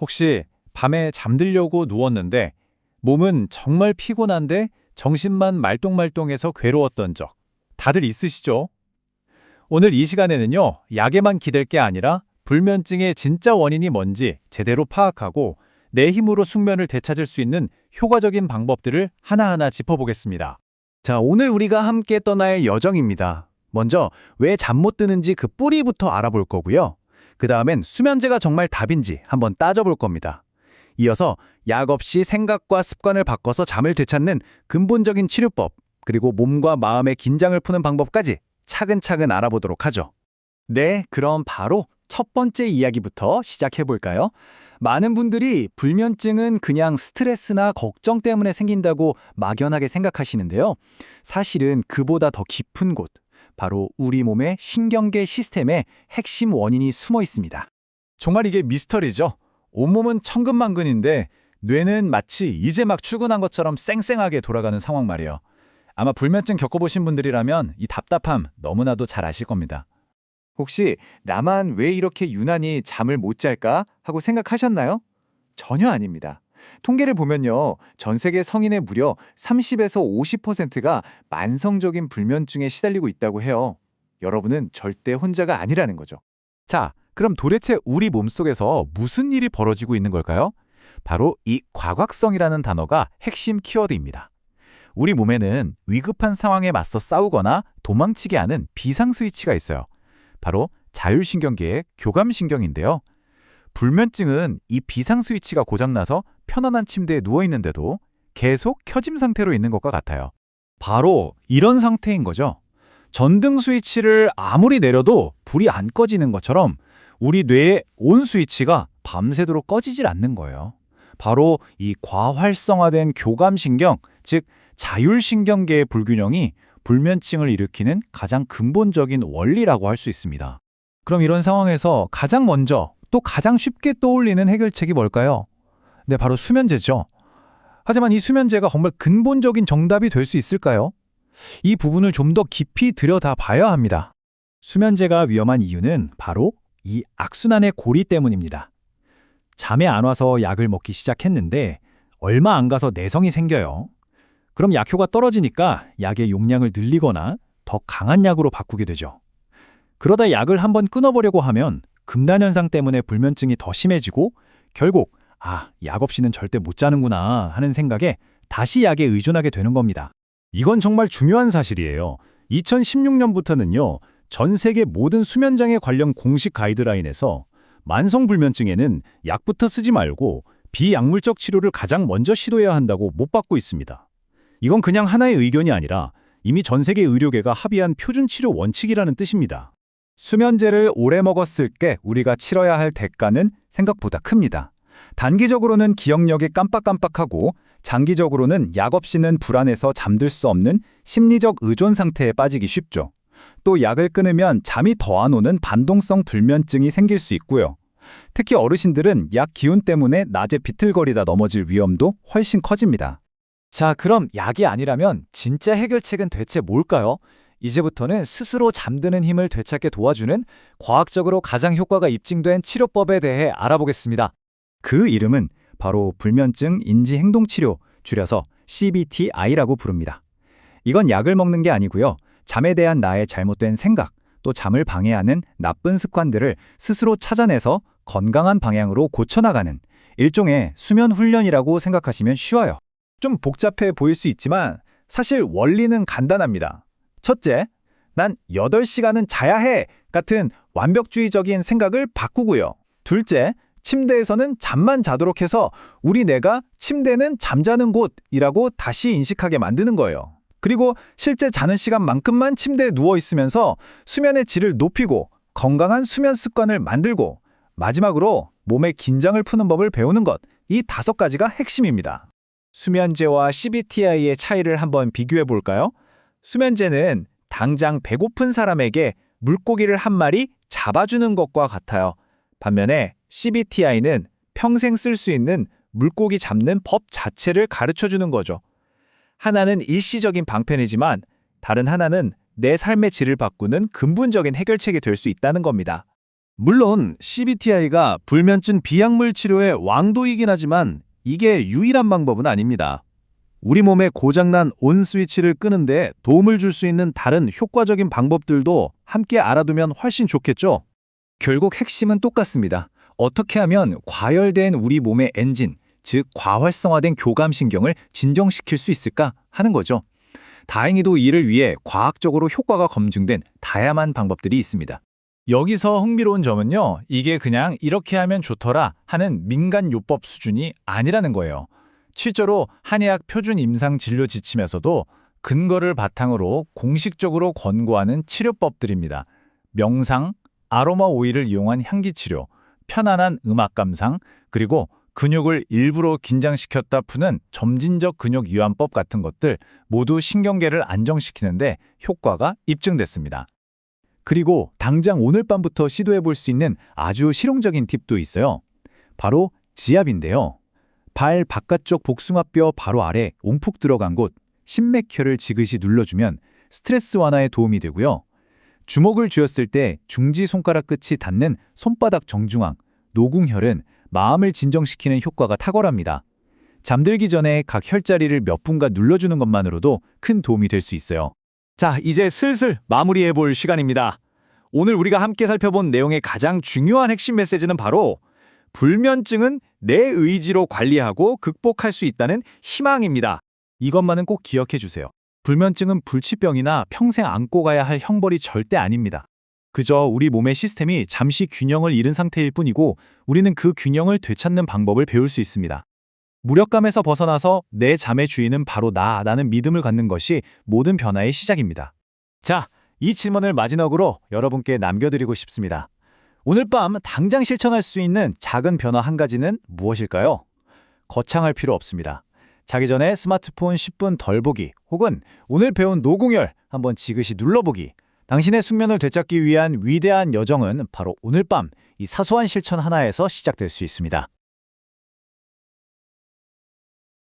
혹시 밤에 잠들려고 누웠는데 몸은 정말 피곤한데 정신만 말똥말똥해서 괴로웠던 적 다들 있으시죠? 오늘 이 시간에는요, 약에만 기댈 게 아니라 불면증의 진짜 원인이 뭔지 제대로 파악하고 내 힘으로 숙면을 되찾을 수 있는 효과적인 방법들을 하나하나 짚어보겠습니다. 자, 오늘 우리가 함께 떠날 여정입니다. 먼저 왜 잠 못 드는지 그 뿌리부터 알아볼 거고요. 그 다음엔 수면제가 정말 답인지 한번 따져볼 겁니다. 이어서 약 없이 생각과 습관을 바꿔서 잠을 되찾는 근본적인 치료법, 그리고 몸과 마음의 긴장을 푸는 방법까지 차근차근 알아보도록 하죠. 네, 그럼 바로 첫 번째 이야기부터 시작해볼까요? 많은 분들이 불면증은 그냥 스트레스나 걱정 때문에 생긴다고 막연하게 생각하시는데요. 사실은 그보다 더 깊은 곳, 바로 우리 몸의 신경계 시스템에 핵심 원인이 숨어 있습니다. 정말 이게 미스터리죠? 온몸은 천근만근인데 뇌는 마치 이제 막 출근한 것처럼 쌩쌩하게 돌아가는 상황 말이에요. 아마 불면증 겪어보신 분들이라면 이 답답함 너무나도 잘 아실 겁니다. 혹시 나만 왜 이렇게 유난히 잠을 못 잘까 하고 생각하셨나요? 전혀 아닙니다. 통계를 보면요, 전 세계 성인의 무려 30에서 50%가 만성적인 불면증에 시달리고 있다고 해요. 여러분은 절대 혼자가 아니라는 거죠. 자, 그럼 도대체 우리 몸속에서 무슨 일이 벌어지고 있는 걸까요? 바로 이 과각성이라는 단어가 핵심 키워드입니다. 우리 몸에는 위급한 상황에 맞서 싸우거나 도망치게 하는 비상 스위치가 있어요. 바로 자율신경계의 교감신경인데요. 불면증은 이 비상 스위치가 고장나서 편안한 침대에 누워있는데도 계속 켜짐 상태로 있는 것과 같아요. 바로 이런 상태인 거죠. 전등 스위치를 아무리 내려도 불이 안 꺼지는 것처럼 우리 뇌의 온 스위치가 밤새도록 꺼지질 않는 거예요. 바로 이 과활성화된 교감신경, 즉 자율신경계의 불균형이 불면증을 일으키는 가장 근본적인 원리라고 할 수 있습니다. 그럼 이런 상황에서 가장 먼저 또 가장 쉽게 떠올리는 해결책이 뭘까요? 네, 바로 수면제죠. 하지만 이 수면제가 정말 근본적인 정답이 될 수 있을까요? 이 부분을 좀 더 깊이 들여다봐야 합니다. 수면제가 위험한 이유는 바로 이 악순환의 고리 때문입니다. 잠에 안 와서 약을 먹기 시작했는데 얼마 안 가서 내성이 생겨요. 그럼 약효가 떨어지니까 약의 용량을 늘리거나 더 강한 약으로 바꾸게 되죠. 그러다 약을 한번 끊어보려고 하면 금단현상 때문에 불면증이 더 심해지고 결국 약 없이는 절대 못 자는구나 하는 생각에 다시 약에 의존하게 되는 겁니다. 이건 정말 중요한 사실이에요. 2016년부터는요, 전 세계 모든 수면장애 관련 공식 가이드라인에서 만성불면증에는 약부터 쓰지 말고 비약물적 치료를 가장 먼저 시도해야 한다고 못 받고 있습니다. 이건 그냥 하나의 의견이 아니라 이미 전 세계 의료계가 합의한 표준 치료 원칙이라는 뜻입니다. 수면제를 오래 먹었을 때 우리가 치러야 할 대가는 생각보다 큽니다. 단기적으로는 기억력이 깜빡깜빡하고 장기적으로는 약 없이는 불안해서 잠들 수 없는 심리적 의존 상태에 빠지기 쉽죠. 또 약을 끊으면 잠이 더 안 오는 반동성 불면증이 생길 수 있고요. 특히 어르신들은 약 기운 때문에 낮에 비틀거리다 넘어질 위험도 훨씬 커집니다. 자, 그럼 약이 아니라면 진짜 해결책은 대체 뭘까요? 이제부터는 스스로 잠드는 힘을 되찾게 도와주는 과학적으로 가장 효과가 입증된 치료법에 대해 알아보겠습니다. 그 이름은 바로 불면증 인지행동치료, 줄여서 CBTI라고 부릅니다. 이건 약을 먹는 게 아니고요. 잠에 대한 나의 잘못된 생각, 또 잠을 방해하는 나쁜 습관들을 스스로 찾아내서 건강한 방향으로 고쳐나가는 일종의 수면 훈련이라고 생각하시면 쉬워요. 좀 복잡해 보일 수 있지만 사실 원리는 간단합니다. 첫째, 난 8시간은 자야 해 같은 완벽주의적인 생각을 바꾸고요. 둘째, 침대에서는 잠만 자도록 해서 우리 뇌가 침대는 잠자는 곳이라고 다시 인식하게 만드는 거예요. 그리고 실제 자는 시간만큼만 침대에 누워 있으면서 수면의 질을 높이고 건강한 수면 습관을 만들고 마지막으로 몸의 긴장을 푸는 법을 배우는 것, 이 5가지가 핵심입니다. 수면제와 CBTI의 차이를 한번 비교해 볼까요? 수면제는 당장 배고픈 사람에게 물고기를 한 마리 잡아주는 것과 같아요. 반면에 CBTI는 평생 쓸 수 있는 물고기 잡는 법 자체를 가르쳐주는 거죠. 하나는 일시적인 방편이지만 다른 하나는 내 삶의 질을 바꾸는 근본적인 해결책이 될 수 있다는 겁니다. 물론 CBTI가 불면증 비약물 치료의 왕도이긴 하지만 이게 유일한 방법은 아닙니다. 우리 몸에 고장난 온 스위치를 끄는데 도움을 줄 수 있는 다른 효과적인 방법들도 함께 알아두면 훨씬 좋겠죠? 결국 핵심은 똑같습니다. 어떻게 하면 과열된 우리 몸의 엔진, 즉 과활성화된 교감신경을 진정시킬 수 있을까 하는 거죠. 다행히도 이를 위해 과학적으로 효과가 검증된 다양한 방법들이 있습니다. 여기서 흥미로운 점은요, 이게 그냥 이렇게 하면 좋더라 하는 민간요법 수준이 아니라는 거예요. 실제로 한의학 표준 임상 진료 지침에서도 근거를 바탕으로 공식적으로 권고하는 치료법들입니다. 명상, 아로마 오일을 이용한 향기 치료, 편안한 음악 감상, 그리고 근육을 일부러 긴장시켰다 푸는 점진적 근육 이완법 같은 것들 모두 신경계를 안정시키는데 효과가 입증됐습니다. 그리고 당장 오늘 밤부터 시도해 볼 수 있는 아주 실용적인 팁도 있어요. 바로 지압인데요. 발 바깥쪽 복숭아뼈 바로 아래 움푹 들어간 곳, 심맥혈을 지그시 눌러주면 스트레스 완화에 도움이 되고요. 주먹을 쥐었을 때 중지 손가락 끝이 닿는 손바닥 정중앙, 노궁혈은 마음을 진정시키는 효과가 탁월합니다. 잠들기 전에 각 혈자리를 몇 분간 눌러주는 것만으로도 큰 도움이 될 수 있어요. 자, 이제 슬슬 마무리해 볼 시간입니다. 오늘 우리가 함께 살펴본 내용의 가장 중요한 핵심 메시지는 바로 불면증은 내 의지로 관리하고 극복할 수 있다는 희망입니다. 이것만은 꼭 기억해 주세요. 불면증은 불치병이나 평생 안고 가야 할 형벌이 절대 아닙니다. 그저 우리 몸의 시스템이 잠시 균형을 잃은 상태일 뿐이고 우리는 그 균형을 되찾는 방법을 배울 수 있습니다. 무력감에서 벗어나서 내 잠의 주인은 바로 나라는 믿음을 갖는 것이 모든 변화의 시작입니다. 자, 이 질문을 마지막으로 여러분께 남겨드리고 싶습니다. 오늘 밤 당장 실천할 수 있는 작은 변화 한 가지는 무엇일까요? 거창할 필요 없습니다. 자기 전에 스마트폰 10분 덜 보기 혹은 오늘 배운 노궁혈 한번 지그시 눌러보기. 당신의 숙면을 되찾기 위한 위대한 여정은 바로 오늘 밤 이 사소한 실천 하나에서 시작될 수 있습니다.